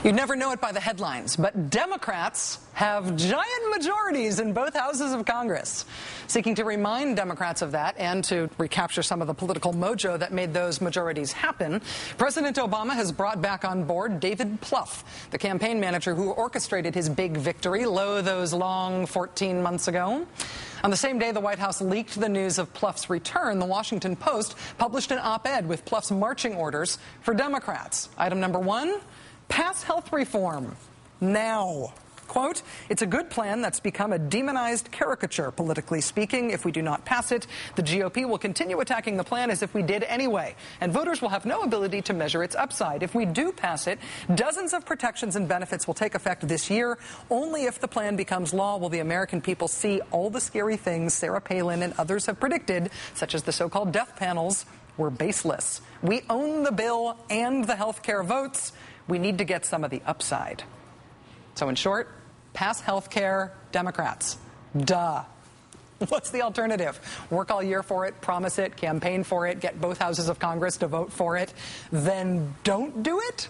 You'd never know it by the headlines, but Democrats have giant majorities in both houses of Congress. Seeking to remind Democrats of that and to recapture some of the political mojo that made those majorities happen, President Obama has brought back on board David Plouffe, the campaign manager who orchestrated his big victory, those long 14 months ago. On the same day the White House leaked the news of Plouffe's return, the Washington Post published an op-ed with Plouffe's marching orders for Democrats. Item number 1, pass health reform now. Quote, it's a good plan that's become a demonized caricature, politically speaking. If we do not pass it, the GOP will continue attacking the plan as if we did anyway, and voters will have no ability to measure its upside. If we do pass it, dozens of protections and benefits will take effect this year. Only if the plan becomes law will the American people see all the scary things Sarah Palin and others have predicted, such as the so-called death panels, were baseless. We own the bill and the health care votes. We need to get some of the upside. So in short, pass health care, Democrats. Duh. What's the alternative? Work all year for it, promise it, campaign for it, get both houses of Congress to vote for it, then don't do it?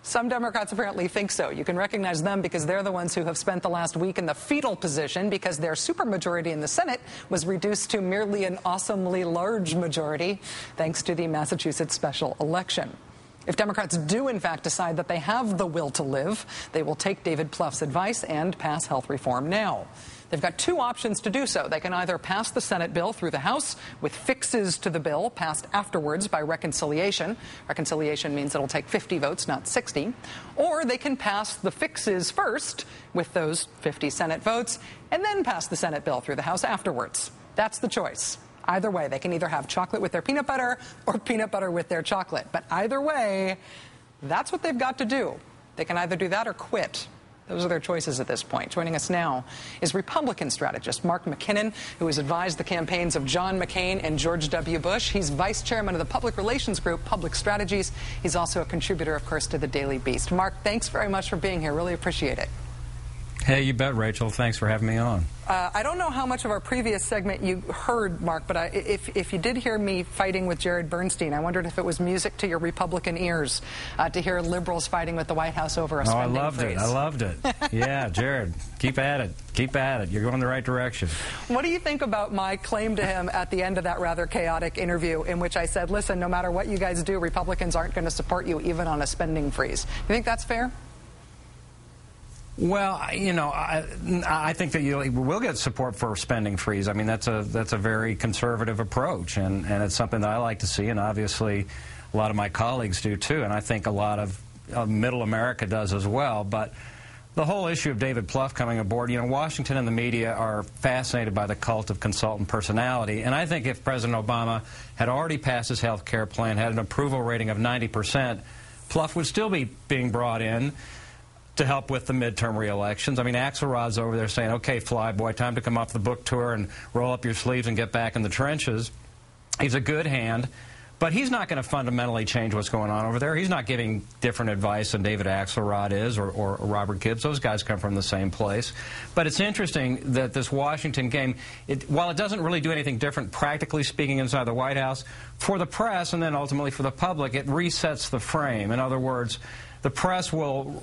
Some Democrats apparently think so. You can recognize them because they're the ones who have spent the last week in the fetal position because their supermajority in the Senate was reduced to merely an awesomely large majority thanks to the Massachusetts special election. If Democrats do, in fact, decide that they have the will to live, they will take David Plouffe's advice and pass health reform now. They've got two options to do so. They can either pass the Senate bill through the House with fixes to the bill passed afterwards by reconciliation. Reconciliation means it'll take 50 votes, not 60. Or they can pass the fixes first with those 50 Senate votes and then pass the Senate bill through the House afterwards. That's the choice. Either way, they can either have chocolate with their peanut butter or peanut butter with their chocolate. But either way, that's what they've got to do. They can either do that or quit. Those are their choices at this point. Joining us now is Republican strategist Mark McKinnon, who has advised the campaigns of John McCain and George W. Bush. He's vice chairman of the public relations group, Public Strategies. He's also a contributor, of course, to the Daily Beast. Mark, thanks very much for being here. Really appreciate it. Hey, you bet, Rachel. Thanks for having me on. I don't know how much of our previous segment you heard, Mark, but if you did hear me fighting with Jared Bernstein, I wondered if it was music to your Republican ears to hear liberals fighting with the White House over a spending freeze. I loved it. Yeah, Jared, keep at it. Keep at it. You're going the right direction. What do you think about my claim to him at the end of that rather chaotic interview in which I said, listen, no matter what you guys do, Republicans aren't going to support you even on a spending freeze? You think that's fair? Well, you know, I think that you will get support for a spending freeze. I mean, that's a very conservative approach, and it's something that I like to see, and obviously a lot of my colleagues do too, and I think a lot of middle America does as well. But the whole issue of David Plouffe coming aboard, you know, Washington and the media are fascinated by the cult of consultant personality, and I think if President Obama had already passed his health care plan, had an approval rating of 90%, Plouffe would still be being brought in to help with the midterm re-elections. I mean, Axelrod's over there saying, okay, flyboy, time to come off the book tour and roll up your sleeves and get back in the trenches. He's a good hand, but he's not going to fundamentally change what's going on over there. He's not giving different advice than David Axelrod is or Robert Gibbs. Those guys come from the same place. But it's interesting that this Washington game, while it doesn't really do anything different, practically speaking, inside the White House, for the press and then ultimately for the public, it resets the frame. In other words, the press will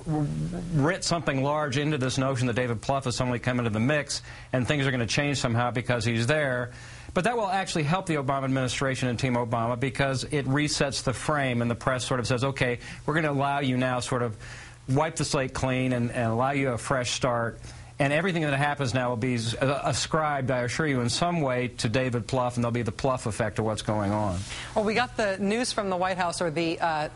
writ something large into this notion that David Plouffe has suddenly come into the mix and things are going to change somehow because he's there. But that will actually help the Obama administration and Team Obama because it resets the frame and the press sort of says, okay, we're going to allow you now sort of wipe the slate clean and allow you a fresh start. And everything that happens now will be ascribed, I assure you, in some way to David Plouffe, and there'll be the Plouffe effect of what's going on. Well, we got the news from the White House, or the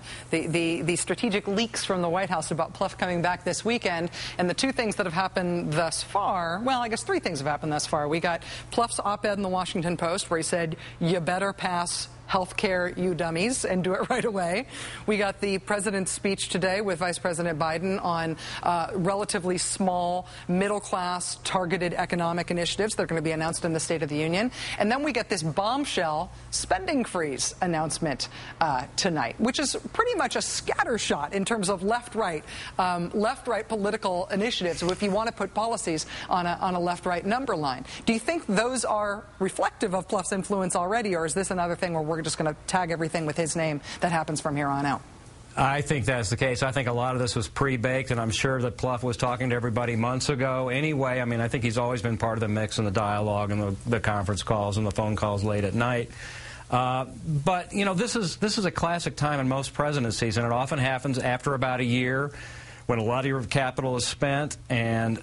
strategic leaks from the White House about Plouffe coming back this weekend, and the two things that have happened thus far, well, I guess three things have happened thus far. We got Plouffe's op-ed in the Washington Post where he said, you better pass health care, you dummies, and do it right away. We got the president's speech today with Vice President Biden on relatively small, middle-class, targeted economic initiatives that are going to be announced in the State of the Union. And then we get this bombshell spending freeze announcement tonight, which is pretty much a scattershot in terms of left-right political initiatives, if you want to put policies on a left-right number line. Do you think those are reflective of Plouffe's influence already, or is this another thing where we're just going to tag everything with his name that happens from here on out? I think that's the case. I think a lot of this was pre-baked, and I'm sure that Plouffe was talking to everybody months ago. Anyway, I mean, I think he's always been part of the mix and the dialogue and the conference calls and the phone calls late at night. But, you know, this is a classic time in most presidencies, and it often happens after about a year when a lot of your capital is spent and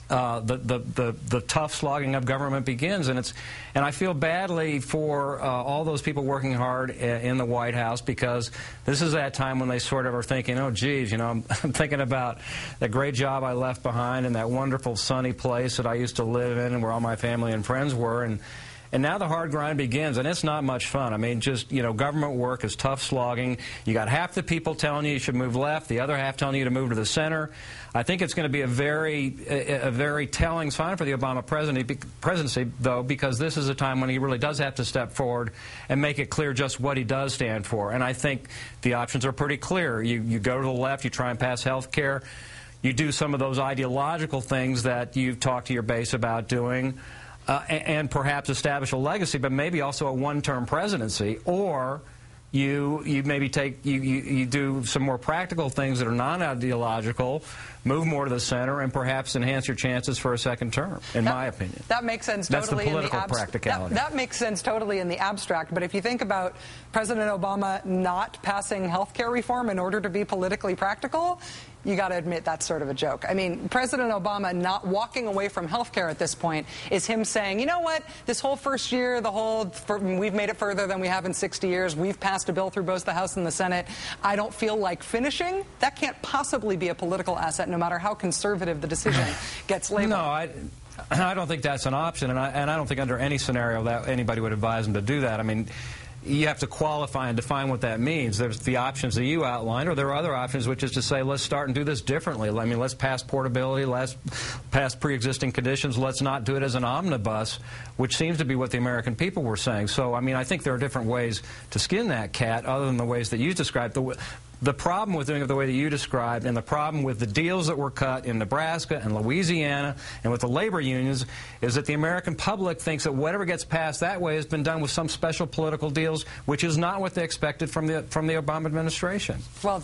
the tough slogging of government begins. And I feel badly for all those people working hard in the White House, because this is that time when they sort of are thinking, oh, geez, you know, I'm thinking about the great job I left behind and that wonderful sunny place that I used to live in and where all my family and friends were. And now the hard grind begins, and it's not much fun. I mean, just, you know, government work is tough slogging. You got half the people telling you should move left, the other half telling you to move to the center. I think it's going to be a very telling sign for the Obama presidency, though, because this is a time when he really does have to step forward and make it clear just what he does stand for. And I think the options are pretty clear. You go to the left, you try and pass health care, you do some of those ideological things that you've talked to your base about doing, and perhaps establish a legacy, but maybe also a one-term presidency, or you maybe you do some more practical things that are non-ideological, move more to the center, and perhaps enhance your chances for a second term, in my opinion. That makes sense That's totally the political in the practicality. That makes sense totally in the abstract, but if you think about President Obama not passing health care reform in order to be politically practical, you got to admit that's sort of a joke. I mean, President Obama not walking away from health care at this point is him saying, you know what, this whole first year, we've made it further than we have in 60 years. We've passed a bill through both the House and the Senate. I don't feel like finishing. That can't possibly be a political asset, no matter how conservative the decision gets labeled. No, I don't think that's an option, and I don't think under any scenario that anybody would advise him to do that. I mean, you have to qualify and define what that means. There's the options that you outlined, or there are other options, which is to say, let's start and do this differently. I mean, let's pass portability, let's pass pre-existing conditions, let's not do it as an omnibus, which seems to be what the American people were saying. So, I mean, I think there are different ways to skin that cat other than the ways that you described. The problem with doing it the way that you described, and the problem with the deals that were cut in Nebraska and Louisiana and with the labor unions, is that the American public thinks that whatever gets passed that way has been done with some special political deals, which is not what they expected from the Obama administration. Well,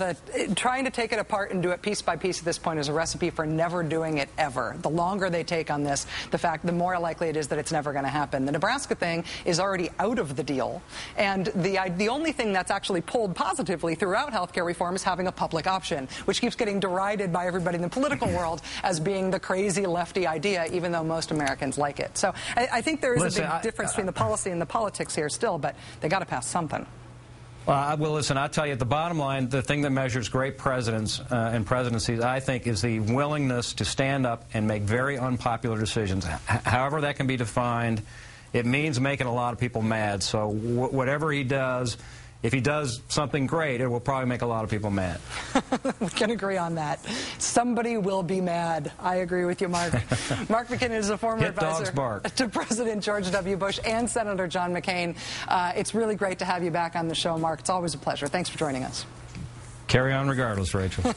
trying to take it apart and do it piece by piece at this point is a recipe for never doing it ever. The longer they take on this, the more likely it is that it's never going to happen. The Nebraska thing is already out of the deal, and the only thing that's actually pulled positively throughout health care reform is having a public option, which keeps getting derided by everybody in the political world as being the crazy lefty idea, even though most Americans like it. So I think there is a big difference between the policy and the politics here still, but they got to pass something. Well, listen, I'll tell you, at the bottom line, the thing that measures great presidents and presidencies, I think, is the willingness to stand up and make very unpopular decisions. However that can be defined, it means making a lot of people mad. So whatever he does, if he does something great, it will probably make a lot of people mad. We can agree on that. Somebody will be mad. I agree with you, Mark. Mark McKinnon is a former advisor to President George W. Bush and Senator John McCain. It's really great to have you back on the show, Mark. It's always a pleasure. Thanks for joining us. Carry on regardless, Rachel.